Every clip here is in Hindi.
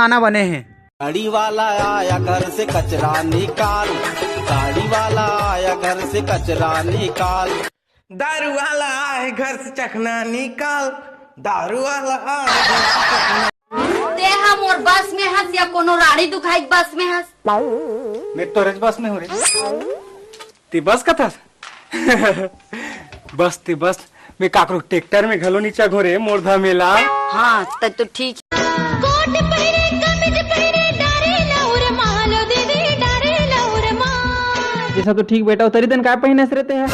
गाना बने हैं। गाड़ी वाला आया घर से कचरा निकाल, गाड़ी वाला आया घर से कचरा निकाल, दारू वाला आए घर से चखना निकाल, दारू वाला आए घर से चखना। ते हम और बस में हंस या कोनो राड़ी दुखाई बस में हंस। मैं तो रज बस में हो रही ती बस का था बस ती बस मैं काकरो ट्रैक्टर में घलो नीचा घोरे मोरधा मेला। हाँ तब तो ठीक। कोट पहिरे कमीज पहिरे डारे लौर मालो दीदी डारे लौर माल। जैसा तो ठीक बेटा उतरी दिन काय पहने से रहते हैं।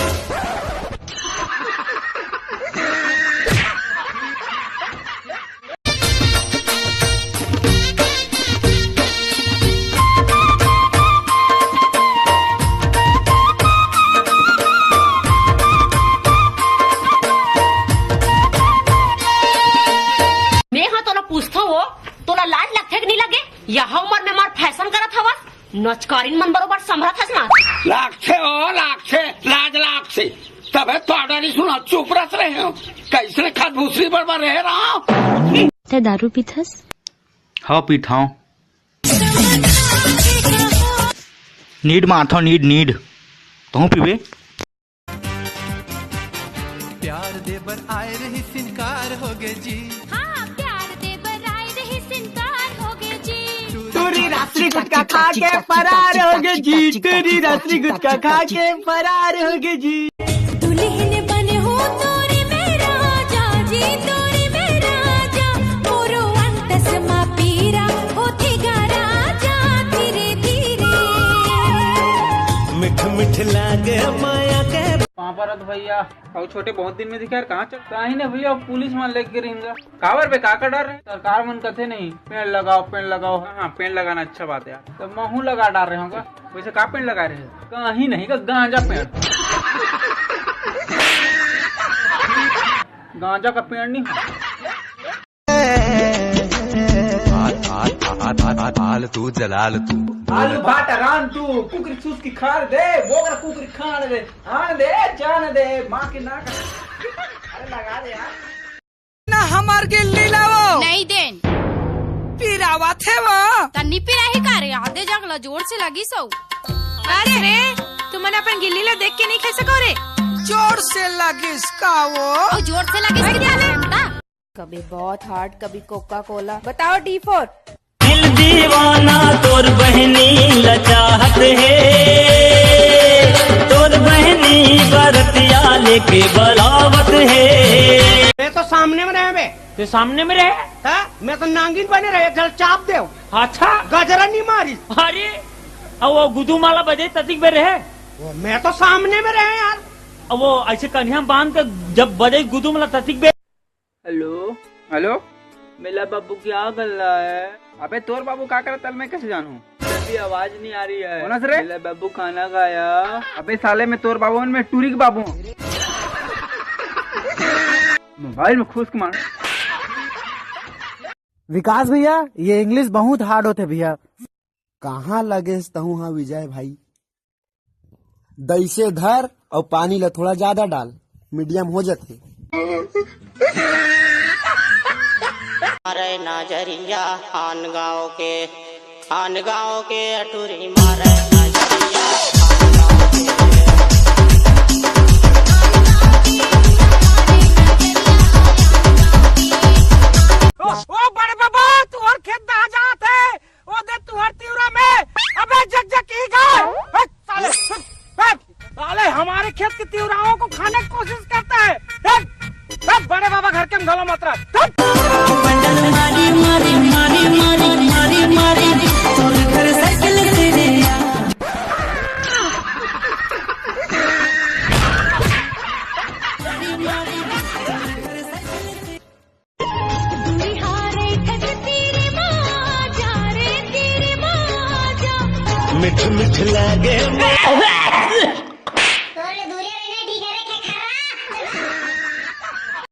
पूछता हो तोला लाज लगथे कि नहीं लगे? यह उम्र में मार फैशन करत हवस, नचकारीन मन बरोबर संभरत हस मार। लागथे ओ लागथे लाज लागथे तबे तोड़ा नहीं सुना चुप रह रहे हो कैसे खाद भूसरी बरबर रह रहा हूं। ते दारू पीथस? हाँ पीठाऊं। नीड मारता नीड तू पीवे। प्यार देबर आए रही सिनकार हो गए जी। हाँ प्यार देबर आए रही सिनकार हो गए जी। तेरी रात्रि गुटखा खा के फरार हो गए जी, तेरी रात्रि गुटखा खा के फरार हो गए जी। दुल्हन बने हो तोरे मेरा राजा जी, तोरे मेरा राजा मोरो अंतस मा पीरा होते गा राजा धीरे धीरे। मिठ मिठ लागे माया के कहाँ पर भैया और छोटे बहुत दिन में दिखा कहाँ चल कहीं नहीं भैया पुलिस मान लेके रहेंगे कावर पे काका डर रहे सरकार मन कथे नहीं पेड़ लगाओ। हाँ पेड़ लगाना अच्छा बात है यार। तो महू लगा डाल रहे होगा वैसे का पेड़ लगा रहे हैं कहीं नहीं का गांजा पेड़ गांजा का पेड़ नहीं आल तू जलाल तू आलू बाट रान तू कुकरी सूस की खार दे बोगर कुकरी खान दे आन दे जान दे माँ की नाक अरे लगा दे यार ना हमार गिल्ली लावो नहीं देन पीरावा थे वो तन्नी पिरा ही करे आधे जगला जोर से लगी सो। अरे रे तुमने अपन गिल्ली ला देख के नहीं खेल सको रे? जोर से लगी इसका वो जोर से लगी कभी बहुत हार्ड कभी कोका कोला। बताओ D4। दिल दीवाना तोर बहनी लचाहत है, तोर बहनी बरतिया लेके बलावत है। मैं तो सामने में रहे बे। तो सामने में रहे हा? मैं तो नांगिन बने रहे जल चाप दे। अच्छा गजरा नहीं मारी। अरे अब वो गुदू माला बजे ततिक में रहे वो मैं तो सामने में रहे यार। अब वो ऐसे कन्या बांध कर जब बजे गुदू माला ततिक में। हेलो मेरा बाबू क्या कर रहा है? अबे तोर बाबू का कर तल मैं कैसे जानूं? अभी आवाज नहीं आ रही है। कौन रे? मेरा बाबू खाना खाया। अबे साले में तोर बाबू में टूरी के बाबू मोबाइल में खुश के मार। विकास भैया ये इंग्लिश बहुत हार्ड होते भैया। कहाँ लगे तहु हाँ विजय भाई दैसे धर और पानी ला थोड़ा ज्यादा डाल मीडियम हो जाते। मारे नजरिया खान गाँव के अटूरी मारे नजरिया ओ बड़े बाबा तू और खेत में आ जाते ओ दे तू हर तीवरा में अबे जग की गाय साले हमारे खेत की तीवराओं को खाने की कोशिश करता है। तब बड़े बाबा घर के घलो मत रह। मारी मारी मारी मारी मारी मारी तोर घर साइकिल से रे मिठ मिठ लागे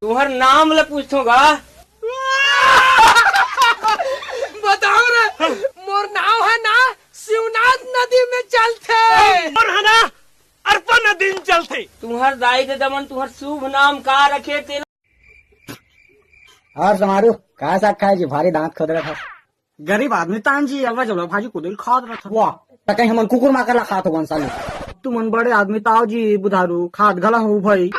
तुम्हार नाम ले पूछूंगा। बताओ रे मोर नाव है ना शिवनाथ नदी में चलते और है ना अर्पा नदी में चलते। तुम्हार दाई के दमन तुम्हार शुभ नाम का रखे थे? और समारू कहा साग खाए जी भारी दांत खोद रहा था। गरीब आदमी तान जी अलवा जब भाजी को दिल खाद रहा वाह तो कहीं हमन कुकुर माकर ला खात हो साले तुमन बड़े आदमी ताओ जी बुधारू खाद गला हो भाई